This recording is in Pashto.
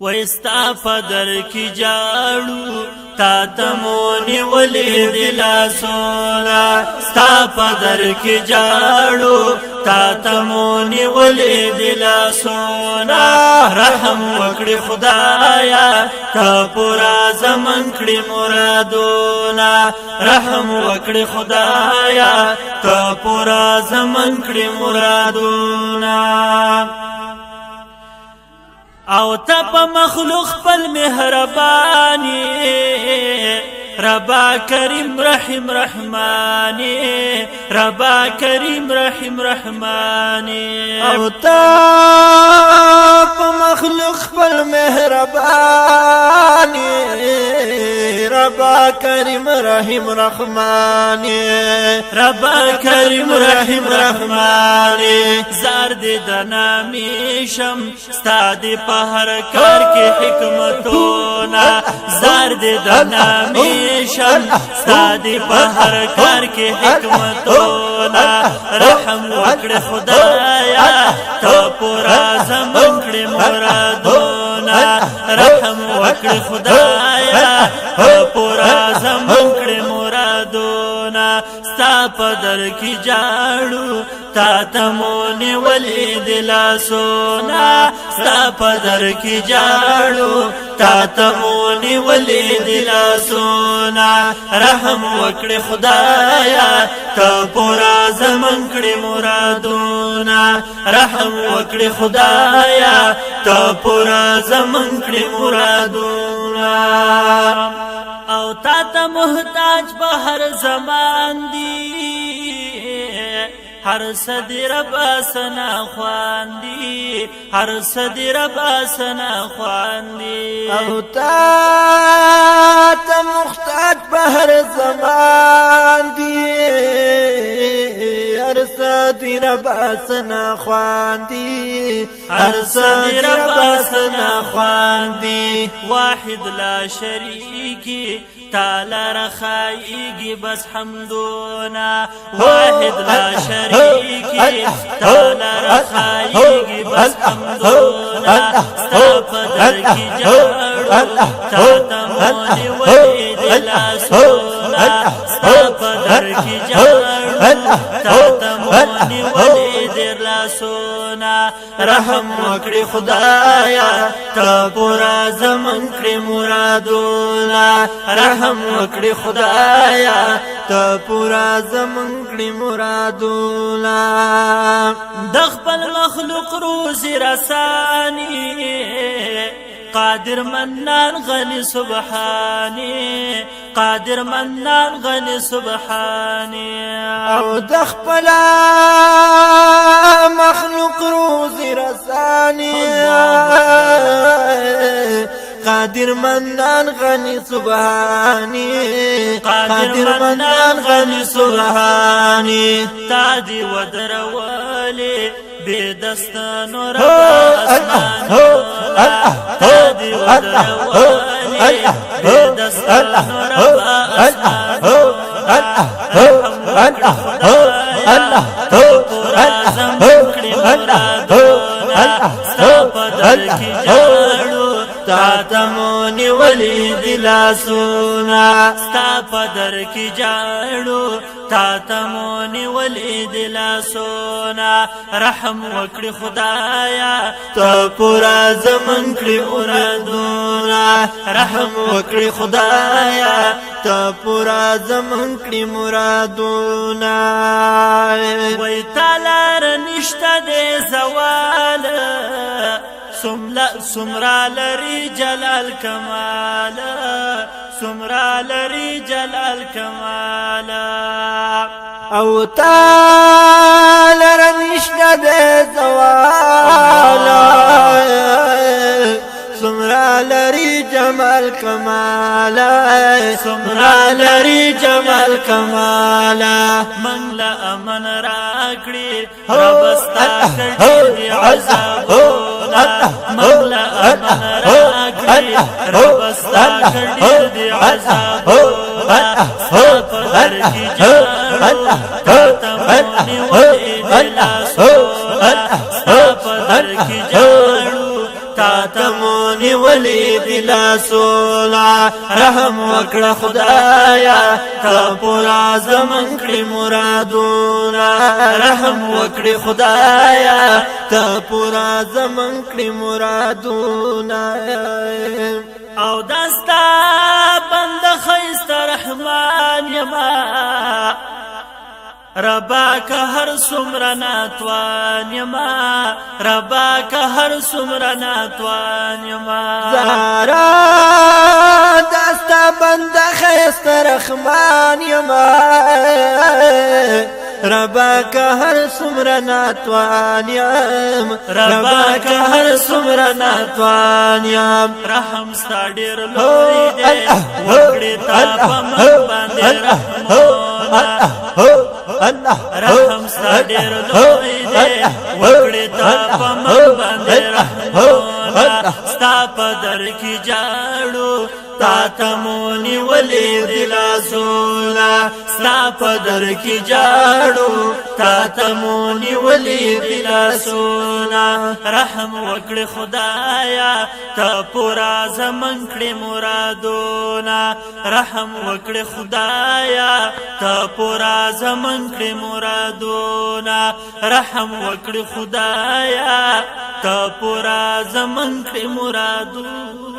وستا پدر کی جاړو تا تمونی ولی دلا سونا ستا پدر کی جاړو تا تمونی ولی دلا سونا رحم وکړي خدایا تا پورا زمن کړي مرادونا رحم وکړي خدایا تا پورا زمن کړي مرادونا او تا پا مخلوق پل مهربانی ربا کریم رحم رحمانی ربا کریم رحم رحمانی او تا پا مخلوق پل مهربانی ربا کریم رحم رحمانی ربا کریم رحم رحمانی زارد دنامیشم ستادی پا هر کار کی حکمتونا زارد دنامیشم ستادی پا هر کار کی حکمتونا رحم وکړه خدایا تو پورا زمن کړه مرادونا رحم وکړه خدایا تو پورا زمن کړه مرادونا ستا پدر کی جاړو تا تمونی ولی دلا سونا ستا پدر کی جاړو تا تمونی ولی دلا سونا رحم وکړه خدایا تا پورا زمن کړه مرادونا رحم وکړه خدایا تا پورا زمن کړه مرادونا او تا ته محتاج به هر زمان دی هر صدی رب آسنا خواندی هر صدی رب آسنا خواندی او تا محتاج به هر زمان دی هر صدی رب آسنا خواندی هر صدی رب آسنا خواندی واحد لا شریکی تعالی رخائیگی بس حمدونا واحد لا شریکی تعالی رخائیگی بس حمدونا ستا پدر کی جاړو تا تمونی ولی دلا سونا ستا پدر کی جاړو تا تمونی ولی دلا سونا رحم وکړي خدایا تا پورا زمن کړي مرادونا رحم وکړي خدایا تا پورا زمن کړي مرادونا د خپل مخلوق روزي رساني قادر منان غني سبحاني قادر منان غني سبحاني او دخپل مخلوق روزي رساني قادر منان غني سبحاني قادر منان غني سبحاني تادي ودرولي بدستان رب اسمان تادي ودرولي بدستان رب اسمان پورا زمن کړي مرادونا ستا پدر کی جاړو تا تمونی ولی دلا سونا ستا پدر کی جاړو تا تمونی ولی دلا سونا رحم وکړي خدایا تا پورا زمن کړي مرادونا رحم وکړي خدایا تا پورا زمن کړي مرادونا وای تعالی نشته د زوال سمرا لري جلال کمال سمرا لري جلال کمال او تعالی نشته د زوال سمرا لري جمال کمال سمرا لري جمال کمال منلا امن راکړي رب ستا کړي عذابونه منلا امن راکړي رب ستا کړي عذابونه ستا پدر کی جاړو تا تمونی ولی دلا سونا ستا پدر کی جاړو تا تمونی نیولې دي لاسونه رحم وکړه خدایا ته پورا زمون کړې مرادونه رحم وکړه خدایا ته پورا زمون کړې مرادونه او دستا بند خیست رحمان یما ربا که هر سمر ناتوان یما ربا که هر سمر ناتوان یما زارا دستا بند خیست رحمان یما ربا که هر سمر ناتوان یم ربا که هر سمر ناتوان یم رحم ستا ډیر لوی دی وکړې تا په من باندې رحمونه رحم ستا ډیر لوی دی وکړې تا په من باندې رحمونه ستا په در کې جاړو تا تمونی ولی دلاسونا ستا په در کې جاړو تا تمونی ولی دلاسونا رحم وکړه خدایا تا پورا زمون کړې مرادونا رحم وکړه خدایا تا پورا زمون کړې مرادونا رحم وکړه خدایا تا پورا زمون کړې مرادونا